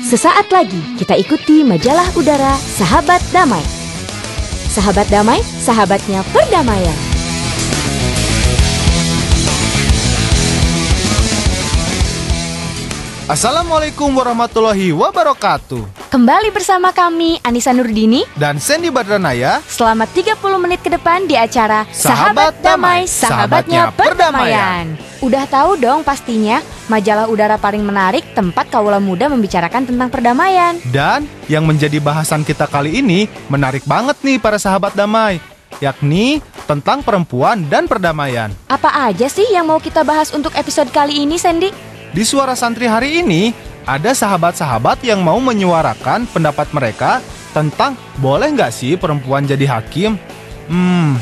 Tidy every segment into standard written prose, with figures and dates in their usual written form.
Sesaat lagi kita ikuti majalah udara Sahabat Damai. Sahabat Damai, sahabatnya perdamaian. Assalamualaikum warahmatullahi wabarakatuh. Kembali bersama kami Anissa Nurdini dan Sandy Badranaya. Selama 30 menit ke depan di acara Sahabat Damai, sahabatnya perdamaian. Udah tahu dong pastinya majalah udara paling menarik tempat kaula muda membicarakan tentang perdamaian. Dan yang menjadi bahasan kita kali ini menarik banget nih para sahabat damai, yakni tentang perempuan dan perdamaian. Apa aja sih yang mau kita bahas untuk episode kali ini, Sandy? Di Suara Santri hari ini, ada sahabat-sahabat yang mau menyuarakan pendapat mereka tentang boleh nggak sih perempuan jadi hakim?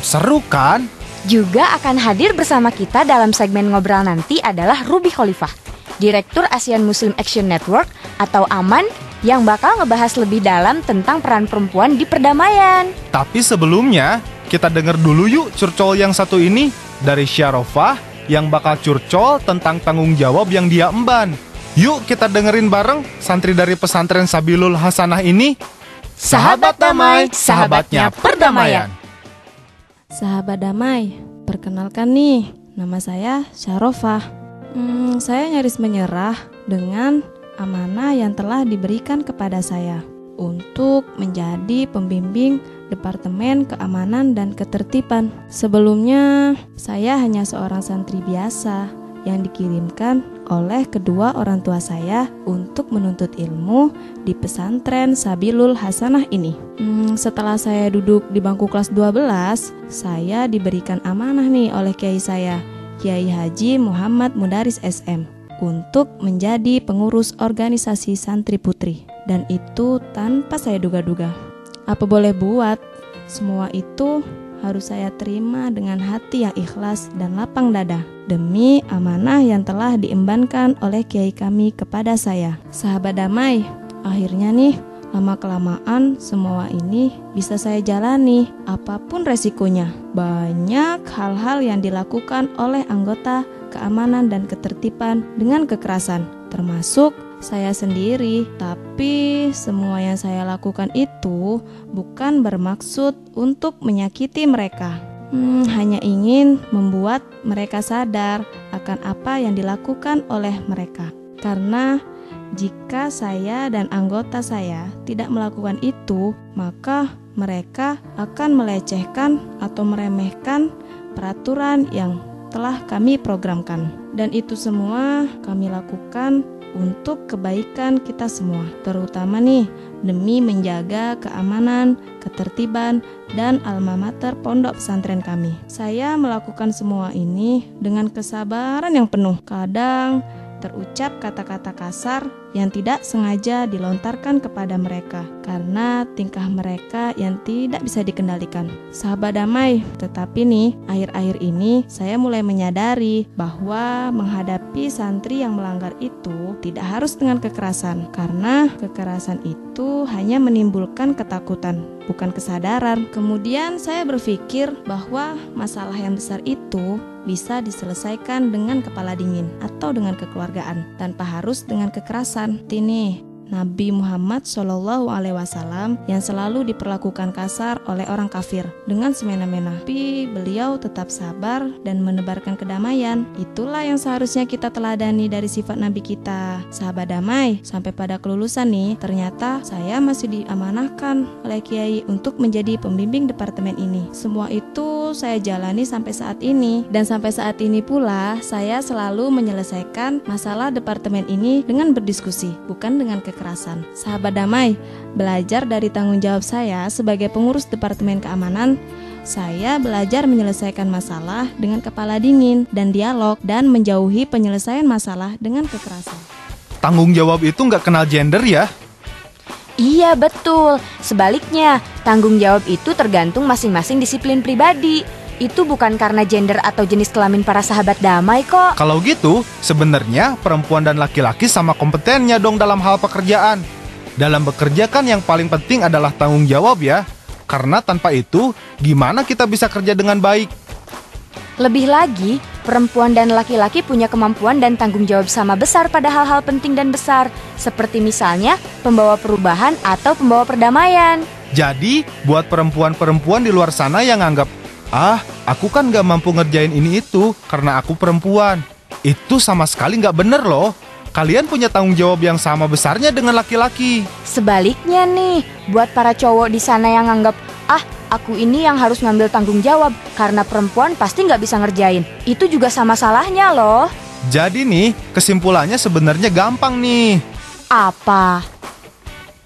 Seru kan? Juga akan hadir bersama kita dalam segmen ngobrol nanti adalah Ruby Khalifah, Direktur Asian Muslim Action Network atau AMAN, yang bakal ngebahas lebih dalam tentang peran perempuan di perdamaian. Tapi sebelumnya, kita denger dulu yuk curcol yang satu ini dari Syarofah yang bakal curcol tentang tanggung jawab yang dia emban. Yuk kita dengerin bareng santri dari pesantren Sabilul Hasanah ini. Sahabat Damai, sahabatnya perdamaian. Sahabat Damai, perkenalkan nih, nama saya Syarofah. Saya nyaris menyerah dengan amanah yang telah diberikan kepada saya untuk menjadi pembimbing Departemen Keamanan dan Ketertiban. Sebelumnya, saya hanya seorang santri biasa yang dikirimkan oleh kedua orang tua saya untuk menuntut ilmu di pesantren Sabilul Hasanah ini. Setelah saya duduk di bangku kelas 12, saya diberikan amanah nih oleh kiai saya, Kiai Haji Muhammad Mudaris SM, untuk menjadi pengurus organisasi santri putri. Dan itu tanpa saya duga-duga. Apa boleh buat, semua itu harus saya terima dengan hati yang ikhlas dan lapang dada demi amanah yang telah diembankan oleh kiai kami kepada saya. Sahabat Damai, akhirnya nih lama-kelamaan semua ini bisa saya jalani apapun resikonya. Banyak hal-hal yang dilakukan oleh anggota keamanan dan ketertiban dengan kekerasan, termasuk saya sendiri. Tapi semua yang saya lakukan itu bukan bermaksud untuk menyakiti mereka. Hanya ingin membuat mereka sadar akan apa yang dilakukan oleh mereka. Karena jika saya dan anggota saya tidak melakukan itu, maka mereka akan melecehkan atau meremehkan peraturan yang telah kami programkan. Dan itu semua kami lakukan untuk kebaikan kita semua, terutama nih demi menjaga keamanan, ketertiban, dan alma mater pondok pesantren kami. Saya melakukan semua ini dengan kesabaran yang penuh. Kadang terucap kata-kata kasar yang tidak sengaja dilontarkan kepada mereka karena tingkah mereka yang tidak bisa dikendalikan. Sahabat Damai, tetapi nih akhir-akhir ini saya mulai menyadari bahwa menghadapi santri yang melanggar itu tidak harus dengan kekerasan, karena kekerasan itu hanya menimbulkan ketakutan, bukan kesadaran. Kemudian saya berpikir bahwa masalah yang besar itu bisa diselesaikan dengan kepala dingin atau dengan kekeluargaan tanpa harus dengan kekerasan. Ini Nabi Muhammad SAW yang selalu diperlakukan kasar oleh orang kafir dengan semena-mena, tapi beliau tetap sabar dan menebarkan kedamaian. Itulah yang seharusnya kita teladani dari sifat Nabi kita. Sahabat Damai, sampai pada kelulusan nih, ternyata saya masih diamanahkan oleh kiai untuk menjadi pembimbing departemen ini. Semua itu saya jalani sampai saat ini, dan sampai saat ini pula saya selalu menyelesaikan masalah departemen ini dengan berdiskusi, bukan dengan kekerasan. Sahabat Damai, belajar dari tanggung jawab saya sebagai pengurus Departemen Keamanan, saya belajar menyelesaikan masalah dengan kepala dingin dan dialog, dan menjauhi penyelesaian masalah dengan kekerasan. Tanggung jawab itu nggak kenal gender ya? Iya betul, sebaliknya tanggung jawab itu tergantung masing-masing disiplin pribadi. Itu bukan karena gender atau jenis kelamin para sahabat damai kok. Kalau gitu, sebenarnya perempuan dan laki-laki sama kompetennya dong dalam hal pekerjaan. Dalam bekerja kan yang paling penting adalah tanggung jawab ya. Karena tanpa itu, gimana kita bisa kerja dengan baik? Lebih lagi, Perempuan dan laki-laki punya kemampuan dan tanggung jawab sama besar pada hal-hal penting dan besar, seperti misalnya pembawa perubahan atau pembawa perdamaian. Jadi, buat perempuan-perempuan di luar sana yang anggap, aku kan gak mampu ngerjain ini itu karena aku perempuan. Itu sama sekali gak bener loh. Kalian punya tanggung jawab yang sama besarnya dengan laki-laki. Sebaliknya nih, buat para cowok di sana yang anggap, aku ini yang harus ngambil tanggung jawab karena perempuan pasti nggak bisa ngerjain. Itu juga sama salahnya loh. Jadi nih, kesimpulannya sebenarnya gampang nih. Apa?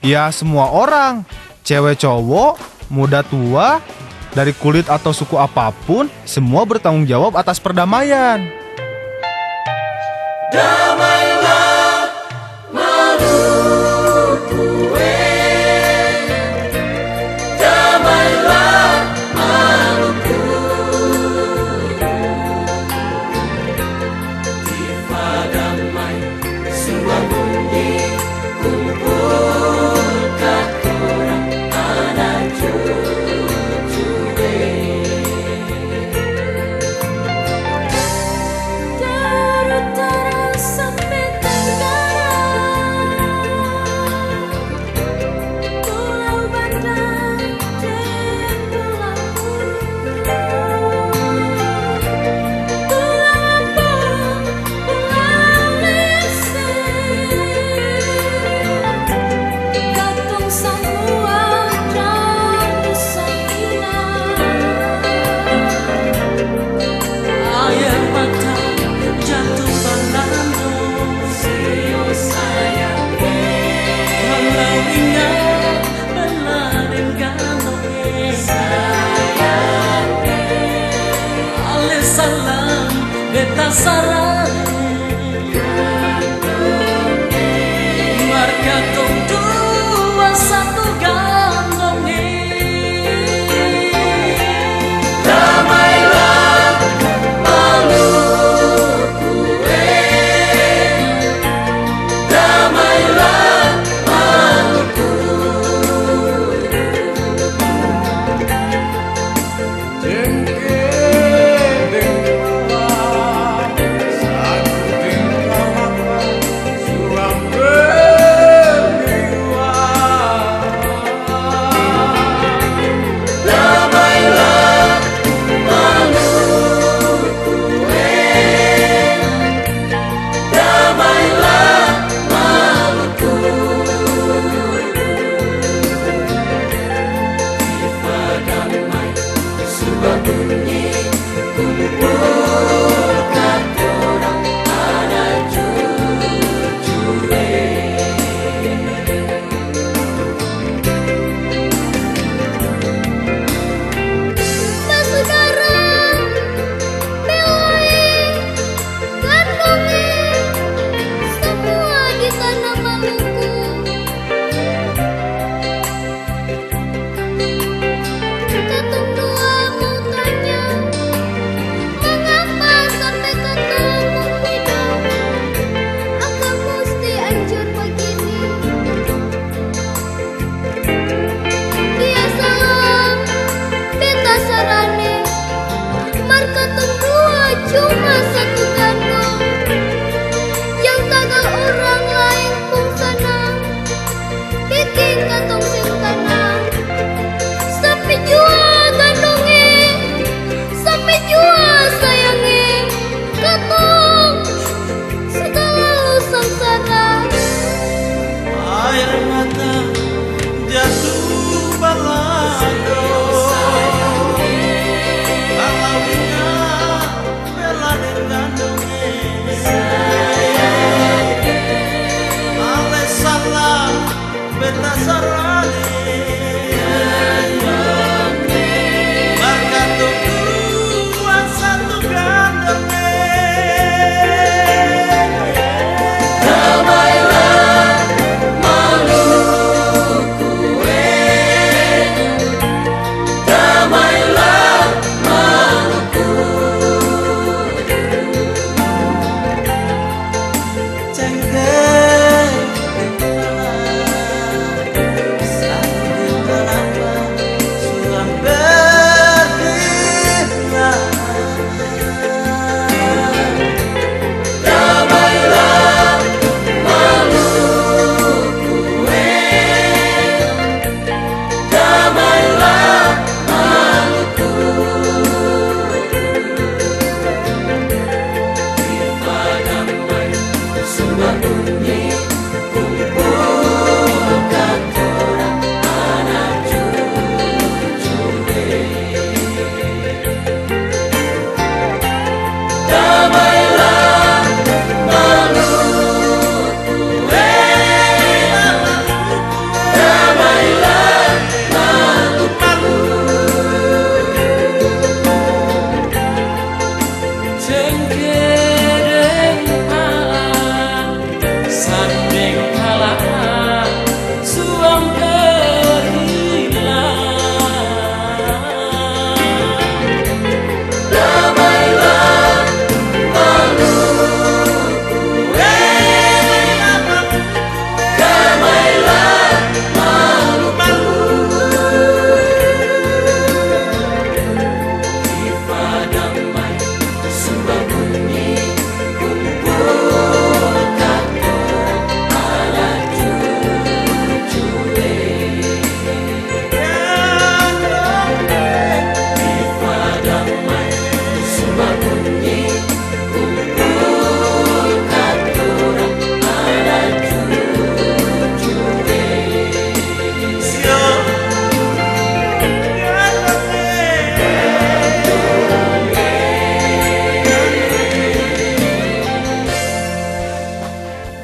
Ya semua orang, cewek cowok, muda tua, dari kulit atau suku apapun, semua bertanggung jawab atas perdamaian. Damailah Malukuwe, damailah Maluku. Tifa damai sebuah bunyi, kumpulkan orang anak cucu-cucu.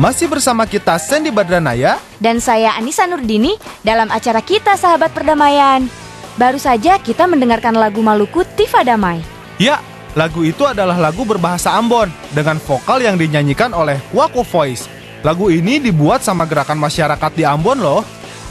Masih bersama kita Sandy Badranaya Dan saya Anissa Nurdini dalam acara kita Sahabat Perdamaian. Baru saja kita mendengarkan lagu Maluku Tifa Damai. Ya, lagu itu adalah lagu berbahasa Ambon dengan vokal yang dinyanyikan oleh Waku Voice. Lagu ini dibuat sama gerakan masyarakat di Ambon loh.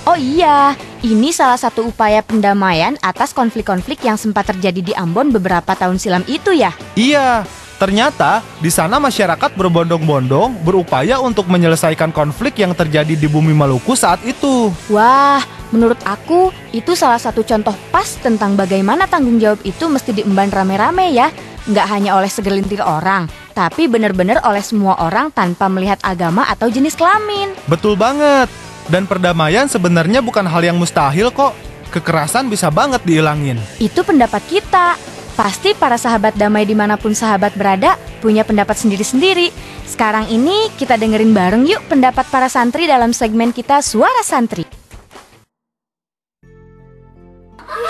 Oh iya, ini salah satu upaya pendamaian atas konflik-konflik yang sempat terjadi di Ambon beberapa tahun silam itu ya? Iya, ternyata di sana masyarakat berbondong-bondong berupaya untuk menyelesaikan konflik yang terjadi di bumi Maluku saat itu. Wah, menurut aku itu salah satu contoh pas tentang bagaimana tanggung jawab itu mesti diemban rame-rame ya. Nggak hanya oleh segelintir orang, tapi benar-benar oleh semua orang tanpa melihat agama atau jenis kelamin. Betul banget. Dan perdamaian sebenarnya bukan hal yang mustahil kok. Kekerasan bisa banget dihilangin. Itu pendapat kita. Pasti para sahabat damai dimanapun sahabat berada punya pendapat sendiri-sendiri. Sekarang ini kita dengerin bareng yuk pendapat para santri dalam segmen kita Suara Santri.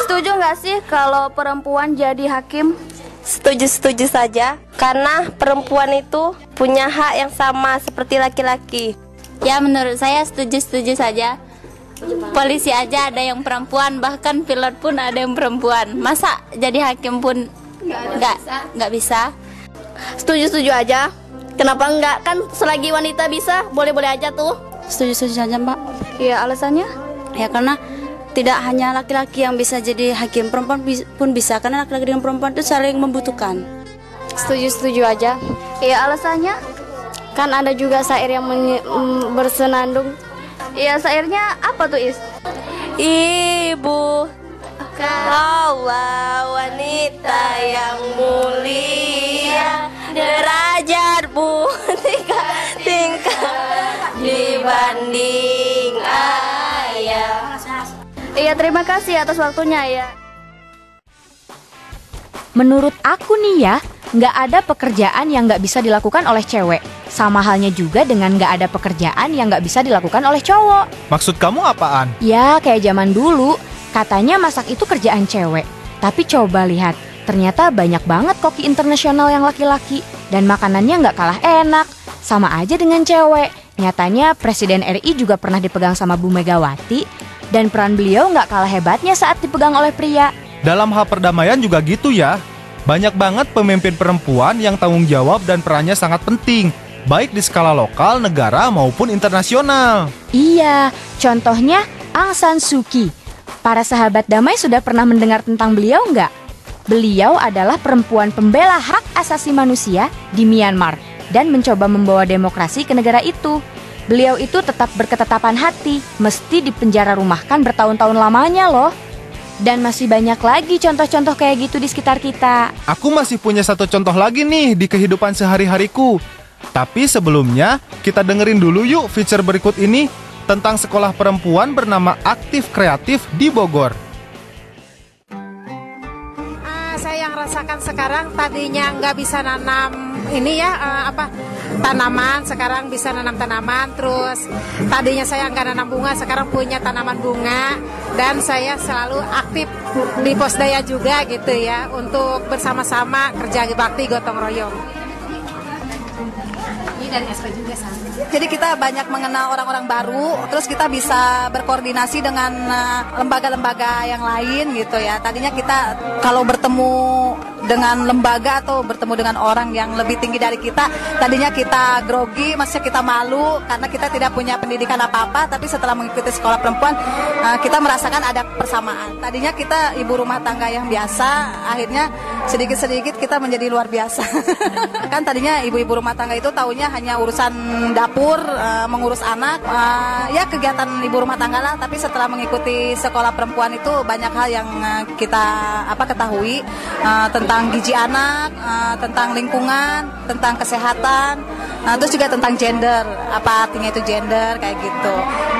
Setuju nggak sih kalau perempuan jadi hakim? Setuju-setuju saja, karena perempuan itu punya hak yang sama seperti laki-laki. Ya menurut saya setuju-setuju saja. Polisi aja ada yang perempuan, bahkan pilot pun ada yang perempuan. Masa jadi hakim pun nggak bisa? Setuju-setuju aja. Kenapa enggak? Kan selagi wanita bisa, boleh-boleh aja tuh. Setuju-setuju saja Mbak. Ya alasannya? Ya karena tidak hanya laki-laki yang bisa jadi hakim, perempuan pun bisa. Karena laki-laki dengan perempuan itu saling membutuhkan. Setuju-setuju aja. Ya alasannya? Kan ada juga syair yang bersenandung. Ya syairnya apa tuh Is? Ibu kaulah wanita yang mulia, derajatmu tingkat dibanding ayah. Iya terima kasih atas waktunya ya. Menurut aku nih ya, nggak ada pekerjaan yang nggak bisa dilakukan oleh cewek. Sama halnya juga dengan nggak ada pekerjaan yang nggak bisa dilakukan oleh cowok. Maksud kamu apaan? Ya kayak zaman dulu, katanya masak itu kerjaan cewek. Tapi coba lihat, ternyata banyak banget koki internasional yang laki-laki. Dan makanannya nggak kalah enak, sama aja dengan cewek. Nyatanya Presiden RI juga pernah dipegang sama Bu Megawati. Dan peran beliau nggak kalah hebatnya saat dipegang oleh pria. Dalam hal perdamaian juga gitu ya. Banyak banget pemimpin perempuan yang tanggung jawab dan perannya sangat penting, baik di skala lokal, negara maupun internasional. Iya, contohnya Aung San Suu Kyi. Para sahabat damai sudah pernah mendengar tentang beliau nggak? Beliau adalah perempuan pembela hak asasi manusia di Myanmar dan mencoba membawa demokrasi ke negara itu. Beliau itu tetap berketetapan hati, mesti dipenjara rumahkan bertahun-tahun lamanya loh. Dan masih banyak lagi contoh-contoh kayak gitu di sekitar kita. Aku masih punya satu contoh lagi nih di kehidupan sehari-hariku. Tapi sebelumnya, kita dengerin dulu yuk feature berikut ini tentang sekolah perempuan bernama Aktif Kreatif di Bogor. Saya yang rasakan sekarang tadinya nggak bisa nanam ini ya tanaman, sekarang bisa nanam tanaman. Terus tadinya saya nggak nanam bunga, sekarang punya tanaman bunga. Dan saya selalu aktif di Posdaya juga gitu ya, untuk bersama-sama kerja bakti gotong royong. Ini dari SP juga sama. Jadi kita banyak mengenal orang-orang baru, terus kita bisa berkoordinasi dengan lembaga-lembaga yang lain gitu ya. Tadinya kita kalau bertemu dengan lembaga atau bertemu dengan orang yang lebih tinggi dari kita, tadinya kita grogi, maksudnya kita malu karena kita tidak punya pendidikan apa-apa, tapi setelah mengikuti sekolah perempuan kita merasakan ada persamaan. Tadinya kita ibu rumah tangga yang biasa, akhirnya sedikit-sedikit kita menjadi luar biasa. Kan tadinya ibu-ibu rumah tangga itu taunya hanya urusan dapur, mengurus anak, ya kegiatan ibu rumah tangga lah. Tapi setelah mengikuti sekolah perempuan itu banyak hal yang kita ketahui tentang gizi anak, tentang lingkungan, tentang kesehatan, terus juga tentang gender, apa artinya itu gender kayak gitu.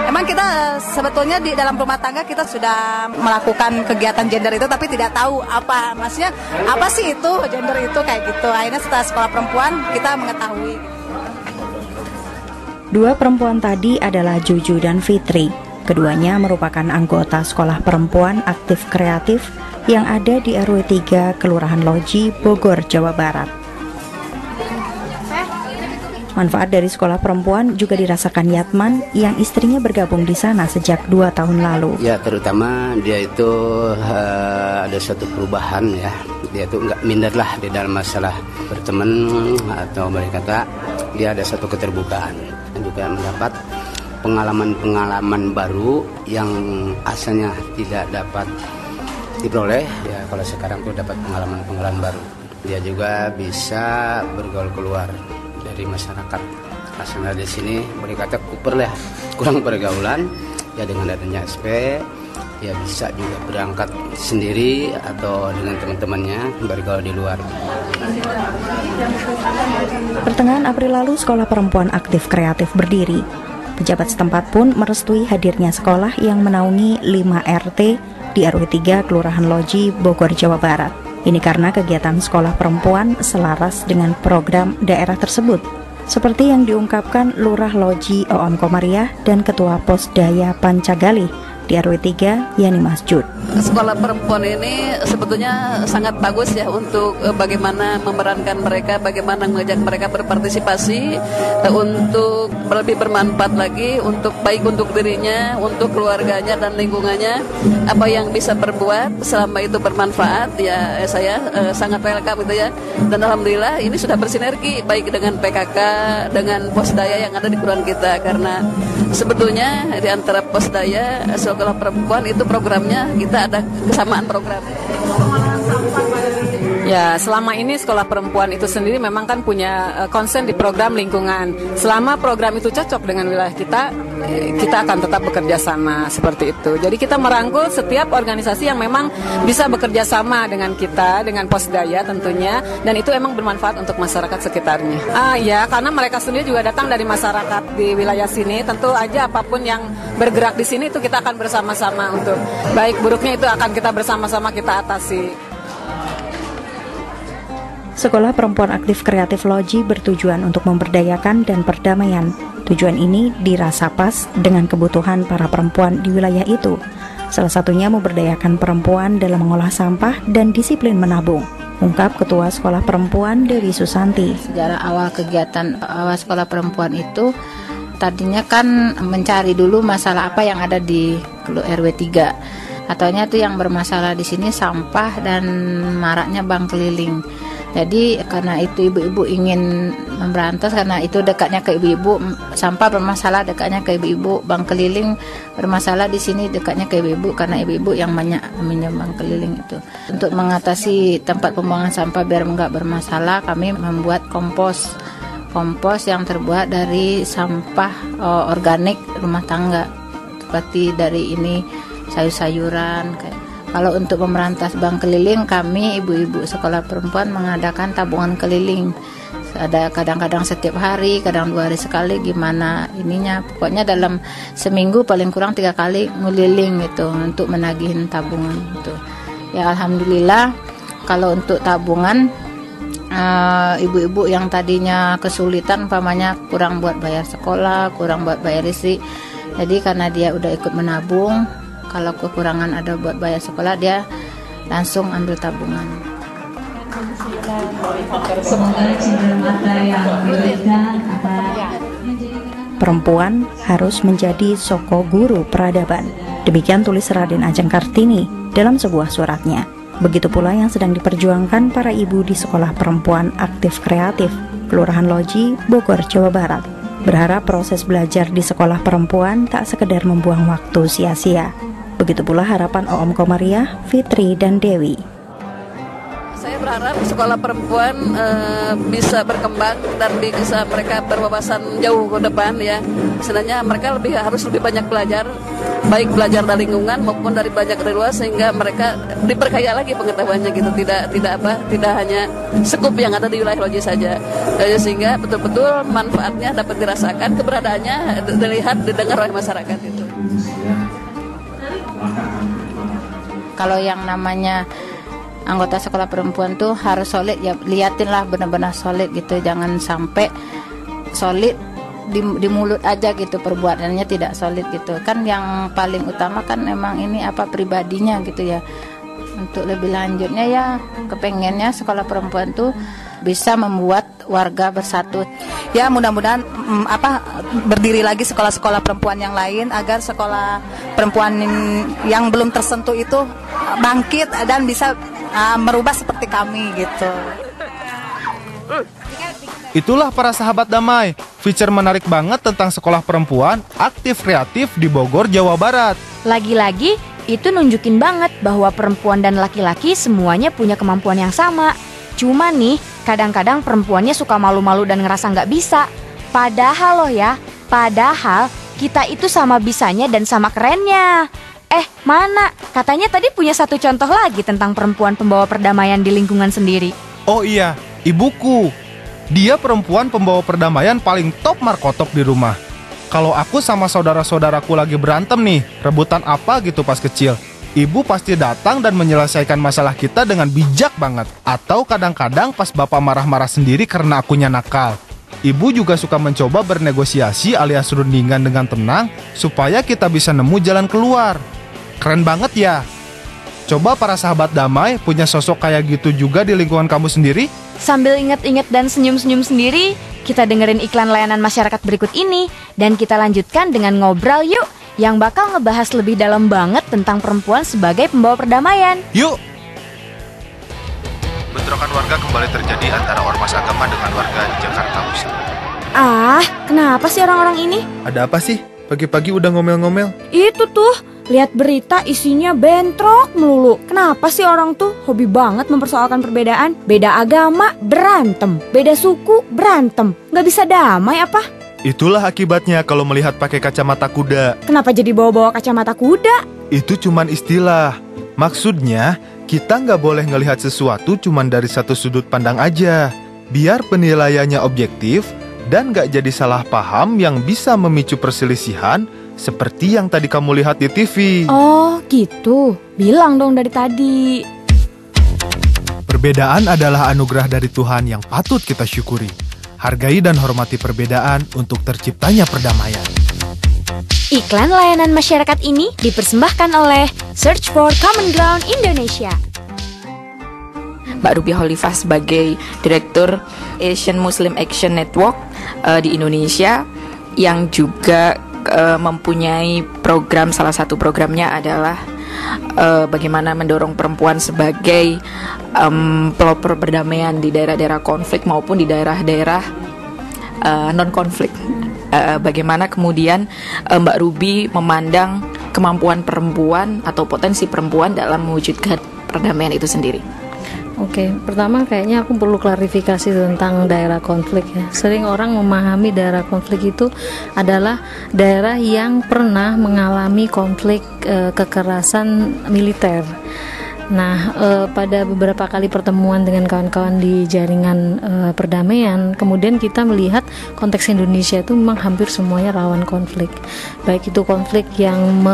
Emang kita sebetulnya di dalam rumah tangga kita sudah melakukan kegiatan gender itu, tapi tidak tahu apa, maksudnya apa sih itu gender itu kayak gitu. Akhirnya setelah sekolah perempuan kita mengetahui. Dua perempuan tadi adalah Juju dan Fitri. Keduanya merupakan anggota sekolah perempuan aktif kreatif yang ada di RW 3 Kelurahan Loji, Bogor, Jawa Barat. Manfaat dari sekolah perempuan juga dirasakan Yatman yang istrinya bergabung di sana sejak 2 tahun lalu. Ya, terutama dia itu ada suatu perubahan ya. Dia itu nggak minder lah di dalam masalah berteman atau berkata, dia ada suatu keterbukaan dan juga mendapat pengalaman-pengalaman baru yang asalnya tidak dapat diperoleh. Ya, kalau sekarang tuh dapat pengalaman-pengalaman baru. Dia juga bisa bergaul keluar dari masyarakat. Karena di sini berkata kuper lah, kurang pergaulan. Ya dengan adanya SP, ya bisa juga berangkat sendiri atau dengan teman-temannya bergaul di luar. Pertengahan April lalu sekolah perempuan aktif kreatif berdiri. Pejabat setempat pun merestui hadirnya sekolah yang menaungi 5 RT di RW 3 Kelurahan Loji, Bogor, Jawa Barat. Ini karena kegiatan sekolah perempuan selaras dengan program daerah tersebut. Seperti yang diungkapkan Lurah Loji Oom Komariah dan Ketua Posdaya Pancagalih di RW 3 Yani Masjud. Sekolah perempuan ini sebetulnya sangat bagus ya untuk bagaimana memerankan mereka, bagaimana mengajak mereka berpartisipasi untuk lebih bermanfaat lagi, untuk baik untuk dirinya, untuk keluarganya dan lingkungannya. Apa yang bisa berbuat selama itu bermanfaat ya saya sangat welcome gitu ya. Dan alhamdulillah ini sudah bersinergi baik dengan PKK, dengan Posdaya yang ada di kelurahan kita, karena sebetulnya di antara Posdaya sekolah perempuan itu programnya kita ada kesamaan program. Ya, selama ini sekolah perempuan itu sendiri memang kan punya konsen di program lingkungan. Selama program itu cocok dengan wilayah kita, kita akan tetap bekerja sama seperti itu. Jadi kita merangkul setiap organisasi yang memang bisa bekerja sama dengan kita, dengan Posdaya tentunya, dan itu emang bermanfaat untuk masyarakat sekitarnya. Ya, karena mereka sendiri juga datang dari masyarakat di wilayah sini. Tentu aja apapun yang bergerak di sini itu kita akan bersama-sama untuk baik buruknya itu akan kita bersama-sama kita atasi. Sekolah perempuan aktif kreatif Loji bertujuan untuk memberdayakan dan perdamaian. Tujuan ini dirasa pas dengan kebutuhan para perempuan di wilayah itu. Salah satunya memberdayakan perempuan dalam mengolah sampah dan disiplin menabung, ungkap Ketua Sekolah Perempuan Dewi Susanti. Sejarah awal kegiatan awal sekolah perempuan itu tadinya kan mencari dulu masalah apa yang ada di RW 3. Ataunya itu yang bermasalah di sini sampah dan maraknya bank keliling. Jadi karena itu ibu-ibu ingin memberantas, karena itu dekatnya ke ibu-ibu, sampah bermasalah dekatnya ke ibu-ibu, bank keliling bermasalah di sini dekatnya ke ibu-ibu karena ibu-ibu yang banyak meminjam bank keliling itu. Untuk mengatasi tempat pembuangan sampah biar enggak bermasalah, kami membuat kompos yang terbuat dari sampah organik rumah tangga, seperti dari ini sayur-sayuran kayak. Kalau untuk memberantas bank keliling, kami ibu-ibu sekolah perempuan mengadakan tabungan keliling. Ada kadang-kadang setiap hari, kadang 2 hari sekali, gimana ininya. Pokoknya dalam seminggu paling kurang 3 kali ngeliling gitu untuk menagihin tabungan itu. Ya alhamdulillah kalau untuk tabungan ibu-ibu yang tadinya kesulitan, umpamanya kurang buat bayar sekolah, kurang buat bayar listrik. Jadi karena dia udah ikut menabung, kalau kekurangan ada buat bayar sekolah, dia langsung ambil tabungan. Perempuan harus menjadi soko guru peradaban. Demikian tulis Raden Ajeng Kartini dalam sebuah suratnya. Begitu pula yang sedang diperjuangkan para ibu di Sekolah Perempuan Aktif Kreatif, Kelurahan Loji, Bogor, Jawa Barat. Berharap proses belajar di sekolah perempuan tak sekedar membuang waktu sia-sia. Begitu pula harapan Oom Komariah, Fitri, dan Dewi. Saya berharap sekolah perempuan bisa berkembang dan bisa mereka berwawasan jauh ke depan ya. Sebenarnya mereka harus lebih banyak belajar, baik belajar dari lingkungan maupun dari banyak dari luar, sehingga mereka diperkaya lagi pengetahuannya gitu. Tidak hanya sekup yang ada di wilayah Loji saja, sehingga betul-betul manfaatnya dapat dirasakan, keberadaannya dilihat, didengar oleh masyarakat itu. Kalau yang namanya anggota sekolah perempuan tuh harus solid ya, liatinlah benar-benar solid gitu, jangan sampai solid di mulut aja gitu, perbuatannya tidak solid gitu kan. Yang paling utama kan memang ini pribadinya gitu ya, Untuk lebih lanjutnya ya kepengennya sekolah perempuan tuh bisa membuat warga bersatu. Ya mudah-mudahan berdiri lagi sekolah-sekolah perempuan yang lain agar sekolah perempuan yang belum tersentuh itu bangkit dan bisa merubah seperti kami gitu. Itulah para sahabat damai, feature menarik banget tentang sekolah perempuan aktif kreatif di Bogor, Jawa Barat. Lagi-lagi, itu nunjukin banget bahwa perempuan dan laki-laki semuanya punya kemampuan yang sama. Cuma nih, kadang-kadang perempuannya suka malu-malu dan ngerasa nggak bisa. Padahal kita itu sama bisanya dan sama kerennya. Mana? Katanya tadi punya satu contoh lagi tentang perempuan pembawa perdamaian di lingkungan sendiri. Oh iya, ibuku. Dia perempuan pembawa perdamaian paling top markotok di rumah. Kalau aku sama saudara-saudaraku lagi berantem nih, rebutan apa gitu pas kecil, ibu pasti datang dan menyelesaikan masalah kita dengan bijak banget. Atau kadang-kadang pas bapak marah-marah sendiri karena akunya nakal. Ibu juga suka mencoba bernegosiasi alias rundingan dengan tenang supaya kita bisa nemu jalan keluar. Keren banget ya. Coba para sahabat damai punya sosok kayak gitu juga di lingkungan kamu sendiri? Sambil inget-inget dan senyum-senyum sendiri, kita dengerin iklan layanan masyarakat berikut ini dan kita lanjutkan dengan ngobrol yuk yang bakal ngebahas lebih dalam banget tentang perempuan sebagai pembawa perdamaian. Yuk! Bentrokan warga kembali terjadi antara ormas agama dengan warga di Jakarta Pusat. Kenapa sih orang-orang ini? Ada apa sih? Pagi-pagi udah ngomel-ngomel. Itu tuh, lihat berita isinya bentrok melulu. Kenapa sih orang tuh hobi banget mempersoalkan perbedaan? Beda agama, berantem. Beda suku, berantem. Nggak bisa damai apa? Itulah akibatnya kalau melihat pakai kacamata kuda. Kenapa jadi bawa-bawa kacamata kuda? Itu cuman istilah. Maksudnya, kita nggak boleh ngelihat sesuatu cuman dari satu sudut pandang aja. Biar penilaiannya objektif dan nggak jadi salah paham yang bisa memicu perselisihan seperti yang tadi kamu lihat di TV. Oh gitu, bilang dong dari tadi. Perbedaan adalah anugerah dari Tuhan yang patut kita syukuri. Hargai dan hormati perbedaan untuk terciptanya perdamaian. Iklan layanan masyarakat ini dipersembahkan oleh Search for Common Ground Indonesia. Mbak Ruby Khalifah sebagai Direktur Asian Muslim Action Network di Indonesia yang juga mempunyai program, salah satu programnya adalah bagaimana mendorong perempuan sebagai pelopor perdamaian di daerah-daerah konflik maupun di daerah-daerah non-konflik. Bagaimana kemudian Mbak Ruby memandang kemampuan perempuan atau potensi perempuan dalam mewujudkan perdamaian itu sendiri. Oke, pertama kayaknya aku perlu klarifikasi tentang daerah konflik ya. Sering orang memahami daerah konflik itu adalah daerah yang pernah mengalami konflik kekerasan militer. Nah, pada beberapa kali pertemuan dengan kawan-kawan di jaringan perdamaian, kemudian kita melihat konteks Indonesia itu memang hampir semuanya rawan konflik. Baik itu konflik yang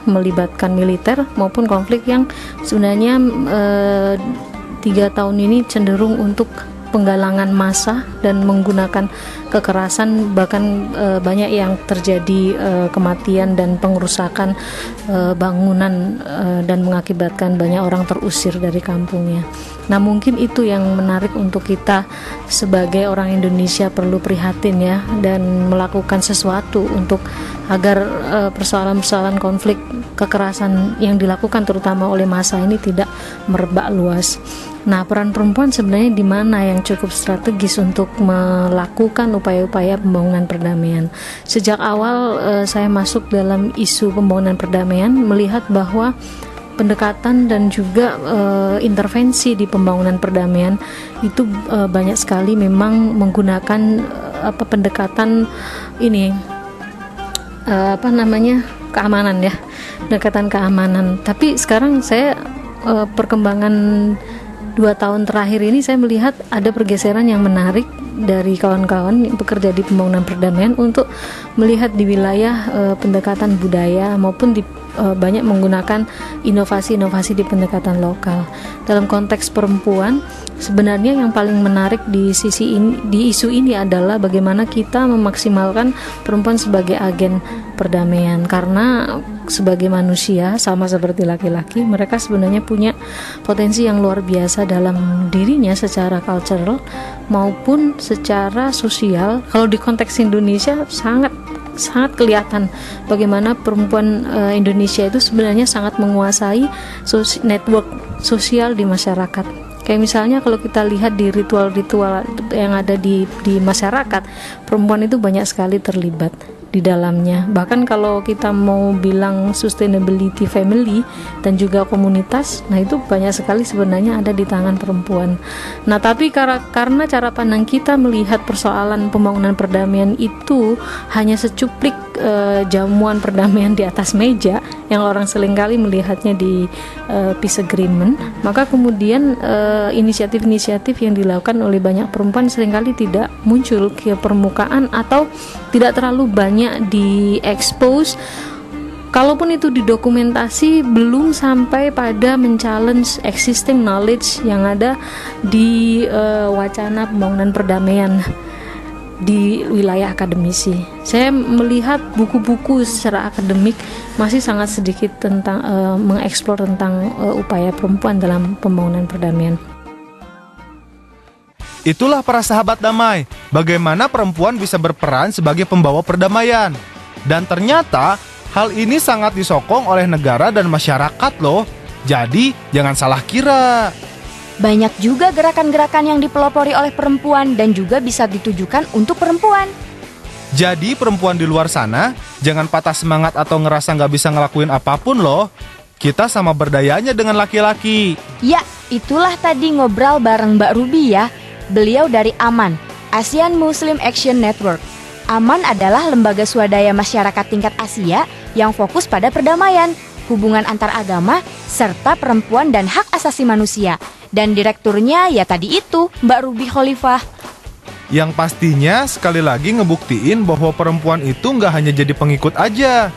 melibatkan militer maupun konflik yang sebenarnya 3 tahun ini cenderung untuk penggalangan massa dan menggunakan kekerasan, bahkan banyak yang terjadi kematian dan pengerusakan bangunan dan mengakibatkan banyak orang terusir dari kampungnya. Nah, mungkin itu yang menarik untuk kita sebagai orang Indonesia perlu prihatin ya, dan melakukan sesuatu untuk agar persoalan-persoalan konflik kekerasan yang dilakukan terutama oleh massa ini tidak merebak luas. Nah, peran perempuan sebenarnya di mana yang cukup strategis untuk melakukan upaya-upaya pembangunan perdamaian. Sejak awal saya masuk dalam isu pembangunan perdamaian, melihat bahwa pendekatan dan juga intervensi di pembangunan perdamaian itu banyak sekali memang menggunakan pendekatan ini keamanan ya, pendekatan keamanan. Tapi sekarang saya perkembangan 2 tahun terakhir ini saya melihat ada pergeseran yang menarik dari kawan-kawan yang bekerja di pembangunan perdamaian untuk melihat di wilayah pendekatan budaya maupun di banyak menggunakan inovasi-inovasi di pendekatan lokal. Dalam konteks perempuan, sebenarnya yang paling menarik di sisi ini, di isu ini adalah bagaimana kita memaksimalkan perempuan sebagai agen perdamaian, karena sebagai manusia sama seperti laki-laki, mereka sebenarnya punya potensi yang luar biasa dalam dirinya secara cultural maupun secara sosial. Kalau di konteks Indonesia sangat kelihatan bagaimana perempuan Indonesia itu sebenarnya sangat menguasai network sosial di masyarakat. Kayak misalnya kalau kita lihat di ritual-ritual yang ada di masyarakat, perempuan itu banyak sekali terlibat di dalamnya. Bahkan kalau kita mau bilang sustainability family dan juga komunitas, nah itu banyak sekali sebenarnya ada di tangan perempuan. Nah tapi karena cara pandang kita melihat persoalan pembangunan perdamaian itu hanya secuplik jamuan perdamaian di atas meja yang orang seringkali melihatnya di peace agreement, maka kemudian inisiatif-inisiatif yang dilakukan oleh banyak perempuan seringkali tidak muncul ke permukaan atau tidak terlalu banyak di-expose. Kalaupun itu didokumentasi, belum sampai pada men-challenge existing knowledge yang ada di wacana pembangunan perdamaian di wilayah akademisi. Saya melihat buku-buku secara akademik masih sangat sedikit tentang mengeksplor tentang upaya perempuan dalam pembangunan perdamaian. Itulah para sahabat damai, bagaimana perempuan bisa berperan sebagai pembawa perdamaian. Dan ternyata hal ini sangat disokong oleh negara dan masyarakat loh. Jadi jangan salah kira. Banyak juga gerakan-gerakan yang dipelopori oleh perempuan dan juga bisa ditujukan untuk perempuan. Jadi perempuan di luar sana, jangan patah semangat atau ngerasa nggak bisa ngelakuin apapun loh. Kita sama berdayanya dengan laki-laki. Ya, itulah tadi ngobrol bareng Mbak Ruby ya. Beliau dari AMAN, Asian Muslim Action Network. AMAN adalah lembaga swadaya masyarakat tingkat Asia yang fokus pada perdamaian, hubungan antar agama, serta perempuan dan hak asasi manusia. Dan direkturnya ya tadi itu, Mbak Ruby Khalifah. Yang pastinya sekali lagi ngebuktiin bahwa perempuan itu nggak hanya jadi pengikut aja,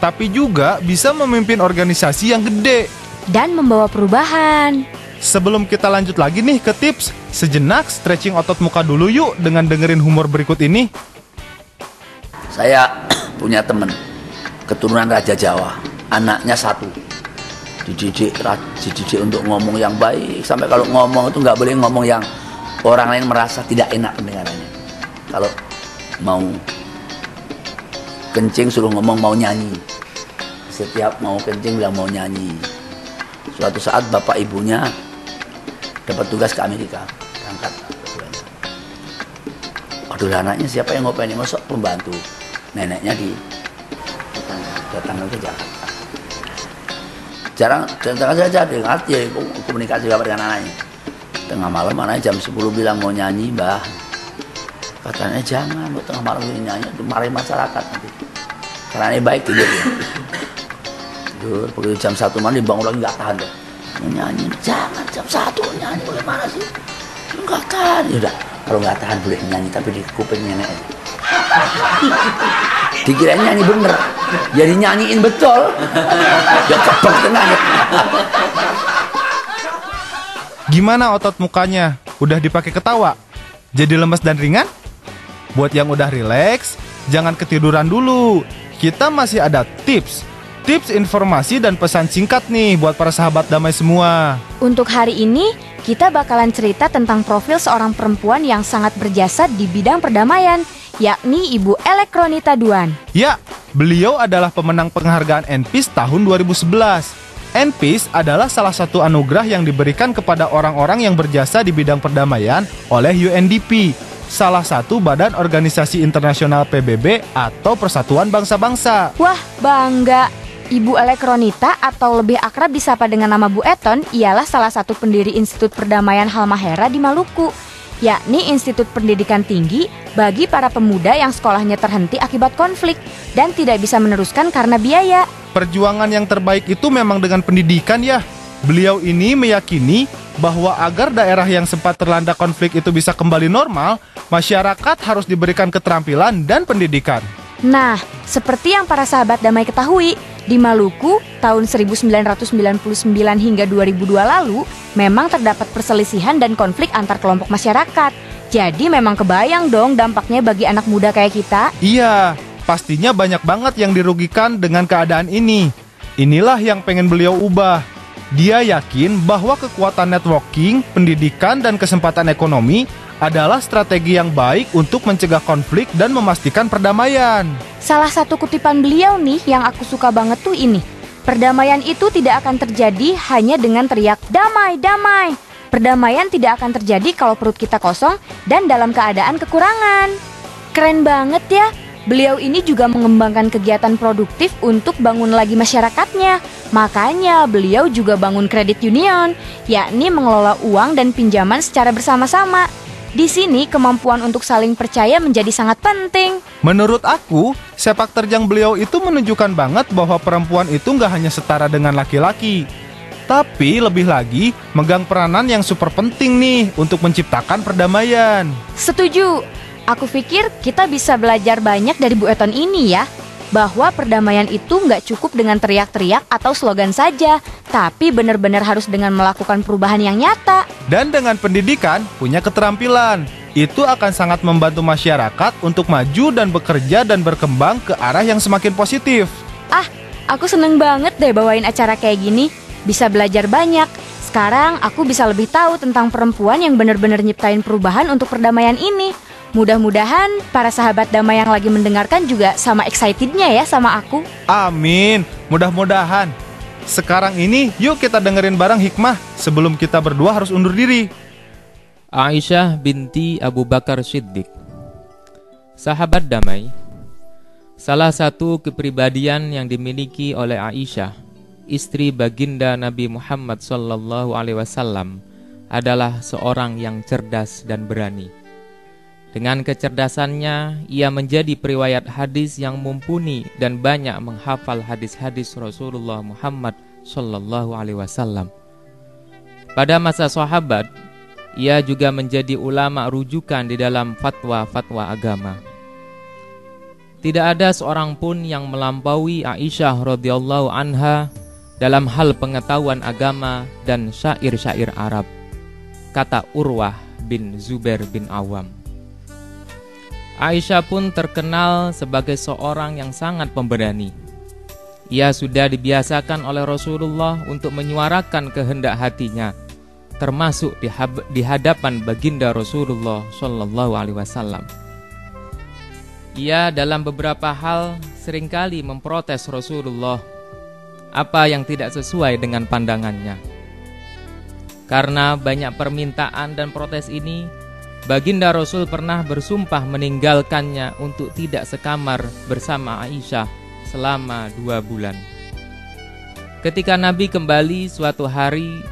tapi juga bisa memimpin organisasi yang gede dan membawa perubahan. Sebelum kita lanjut lagi nih ke tips, sejenak stretching otot muka dulu yuk dengan dengerin humor berikut ini. Saya punya teman keturunan Raja Jawa, anaknya satu. Dididik untuk ngomong yang baik, sampai kalau ngomong itu nggak boleh ngomong yang orang lain merasa tidak enak pendengarannya. Kalau mau kencing suruh ngomong mau nyanyi, setiap mau kencing bilang mau nyanyi. Suatu saat bapak ibunya dapat tugas ke Amerika, berangkat. Aduh, anaknya siapa yang ngopain? Masuk pembantu neneknya datang ke Jakarta. Jarang saja dengar ya komunikasi bapak dengan anaknya. Tengah malam anaknya jam 10 bilang mau nyanyi, Mbah. Katanya jangan, tengah malam ini nyanyi, marahin masyarakat nanti. Karena ini baik tidur ya. Tidur, begitu jam 1 malam dibangun lagi nggak tahan deh. Nyanyi, jangan jam 1 nyanyi, bagaimana sih? Nggak tahan, yaudah. Kalau nggak tahan boleh nyanyi, tapi di kuping nenek aja. Dikirain nyanyi bener, jadi nyanyiin betul. Dia kebak tenang. Gimana otot mukanya? Udah dipakai ketawa? Jadi lemes dan ringan? Buat yang udah rileks, jangan ketiduran dulu. Kita masih ada tips, informasi dan pesan singkat nih buat para sahabat damai semua. Untuk hari ini, kita bakalan cerita tentang profil seorang perempuan yang sangat berjasa di bidang perdamaian, yakni Ibu Elekronita Duan. Ya, beliau adalah pemenang penghargaan NPeace tahun 2011. NPeace adalah salah satu anugerah yang diberikan kepada orang-orang yang berjasa di bidang perdamaian oleh UNDP, salah satu badan organisasi internasional PBB atau Persatuan Bangsa-Bangsa. Wah, bangga! Ibu Elekronita atau lebih akrab disapa dengan nama Bu Eton ialah salah satu pendiri Institut Perdamaian Halmahera di Maluku, yakni institut pendidikan tinggi bagi para pemuda yang sekolahnya terhenti akibat konflik dan tidak bisa meneruskan karena biaya. Perjuangan yang terbaik itu memang dengan pendidikan ya. Beliau ini meyakini bahwa agar daerah yang sempat terlanda konflik itu bisa kembali normal, masyarakat harus diberikan keterampilan dan pendidikan. Nah, seperti yang para sahabat damai ketahui, Di Maluku, tahun 1999 hingga 2002 lalu, memang terdapat perselisihan dan konflik antar kelompok masyarakat. Jadi memang kebayang dong dampaknya bagi anak muda kayak kita. Iya, pastinya banyak banget yang dirugikan dengan keadaan ini. Inilah yang pengen beliau ubah. Dia yakin bahwa kekuatan networking, pendidikan, dan kesempatan ekonomi adalah strategi yang baik untuk mencegah konflik dan memastikan perdamaian. Salah satu kutipan beliau nih yang aku suka banget tuh ini. Perdamaian itu tidak akan terjadi hanya dengan teriak damai, damai. Perdamaian tidak akan terjadi kalau perut kita kosong dan dalam keadaan kekurangan. Keren banget ya. Beliau ini juga mengembangkan kegiatan produktif untuk bangun lagi masyarakatnya. Makanya beliau juga bangun kredit union, yakni mengelola uang dan pinjaman secara bersama-sama. Di sini kemampuan untuk saling percaya menjadi sangat penting. Menurut aku, sepak terjang beliau itu menunjukkan banget bahwa perempuan itu nggak hanya setara dengan laki-laki, tapi lebih lagi megang peranan yang super penting nih untuk menciptakan perdamaian. Setuju. Aku pikir kita bisa belajar banyak dari Bu Eton ini ya. Bahwa perdamaian itu nggak cukup dengan teriak-teriak atau slogan saja, tapi benar-benar harus dengan melakukan perubahan yang nyata. Dan dengan pendidikan, punya keterampilan. Itu akan sangat membantu masyarakat untuk maju dan bekerja dan berkembang ke arah yang semakin positif. Ah, aku seneng banget deh bawain acara kayak gini. Bisa belajar banyak. Sekarang aku bisa lebih tahu tentang perempuan yang benar-benar nyiptain perubahan untuk perdamaian ini. Mudah-mudahan para sahabat damai yang lagi mendengarkan juga sama excitednya ya sama aku. Amin, mudah-mudahan. Sekarang ini yuk kita dengerin bareng hikmah sebelum kita berdua harus undur diri. Aisyah binti Abu Bakar Siddiq. Sahabat damai, salah satu kepribadian yang dimiliki oleh Aisyah, istri baginda Nabi Muhammad SAW, adalah seorang yang cerdas dan berani. Dengan kecerdasannya, ia menjadi periwayat hadis yang mumpuni dan banyak menghafal hadis-hadis Rasulullah Muhammad SAW. Pada masa sahabat, ia juga menjadi ulama rujukan di dalam fatwa-fatwa agama. Tidak ada seorang pun yang melampaui Aisyah radhiyallahu anha dalam hal pengetahuan agama dan syair-syair Arab, kata Urwah bin Zubair bin Awam. Aisyah pun terkenal sebagai seorang yang sangat pemberani. Ia sudah dibiasakan oleh Rasulullah untuk menyuarakan kehendak hatinya, termasuk di hadapan baginda Rasulullah SAW. Ia dalam beberapa hal seringkali memprotes Rasulullah apa yang tidak sesuai dengan pandangannya. Karena banyak permintaan dan protes ini, baginda Rasul pernah bersumpah meninggalkannya untuk tidak sekamar bersama Aisyah selama 2 bulan. Ketika Nabi kembali suatu hari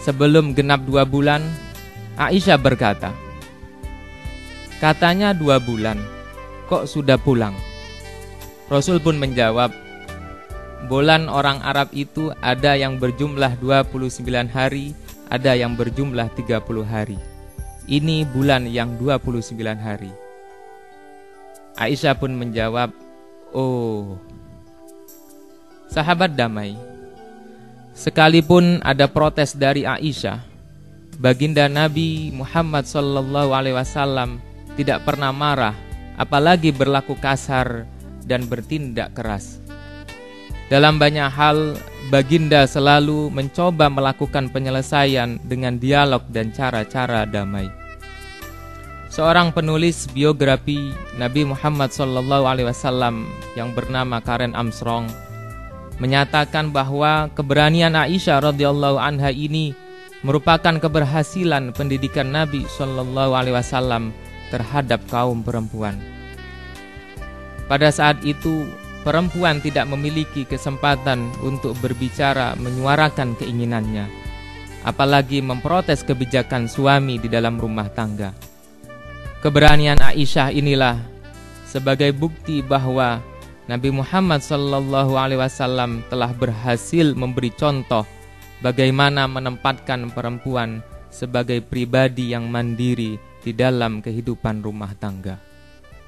sebelum genap 2 bulan, Aisyah berkata, "Katanya 2 bulan, kok sudah pulang?" Rasul pun menjawab, "Bulan orang Arab itu ada yang berjumlah 29 hari, ada yang berjumlah 30 hari. Ini bulan yang 29 hari." Aisyah pun menjawab, "Oh." Sahabat damai, sekalipun ada protes dari Aisyah, baginda Nabi Muhammad SAW tidak pernah marah, apalagi berlaku kasar dan bertindak keras. Dalam banyak hal, baginda selalu mencoba melakukan penyelesaian dengan dialog dan cara-cara damai. Seorang penulis biografi Nabi Muhammad SAW yang bernama Karen Armstrong menyatakan bahwa keberanian Aisyah radhiyallahu anha ini merupakan keberhasilan pendidikan Nabi SAW terhadap kaum perempuan. Pada saat itu, perempuan tidak memiliki kesempatan untuk berbicara menyuarakan keinginannya, apalagi memprotes kebijakan suami di dalam rumah tangga. Keberanian Aisyah inilah sebagai bukti bahwa Nabi Muhammad SAW telah berhasil memberi contoh bagaimana menempatkan perempuan sebagai pribadi yang mandiri di dalam kehidupan rumah tangga.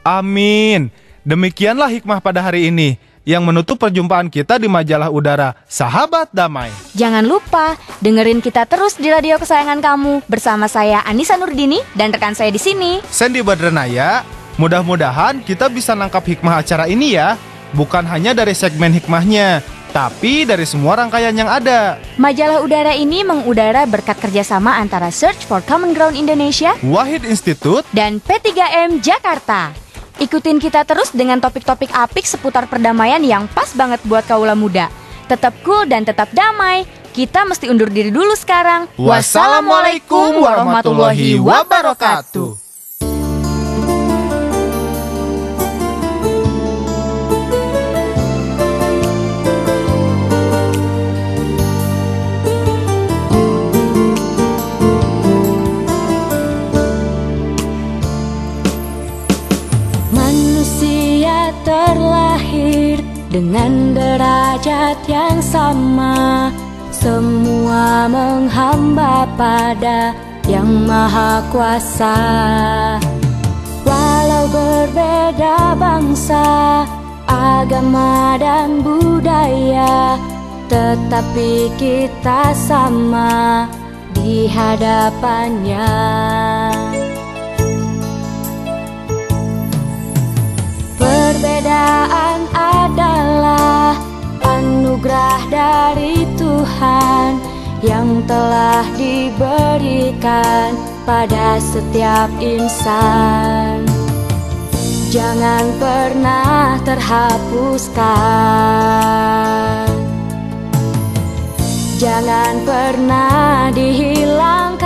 Amin. Demikianlah hikmah pada hari ini. yang menutup perjumpaan kita di majalah udara Sahabat Damai. Jangan lupa dengerin kita terus di radio kesayangan kamu bersama saya Anissa Nurdini dan rekan saya di sini, Sandy Badranaya. Mudah-mudahan kita bisa nangkap hikmah acara ini ya, bukan hanya dari segmen hikmahnya, tapi dari semua rangkaian yang ada. Majalah udara ini mengudara berkat kerjasama antara Search for Common Ground Indonesia, Wahid Institute, dan P3M Jakarta. Ikutin kita terus dengan topik-topik apik seputar perdamaian yang pas banget buat kaula muda. Tetap cool dan tetap damai. Kita mesti undur diri dulu sekarang. Wassalamualaikum warahmatullahi wabarakatuh. Terlahir dengan derajat yang sama, semua menghamba pada Yang Maha Kuasa. Walau berbeda bangsa, agama dan budaya, tetapi kita sama di hadapannya. Perbedaan adalah anugerah dari Tuhan yang telah diberikan pada setiap insan. Jangan pernah terhapuskan, jangan pernah dihilangkan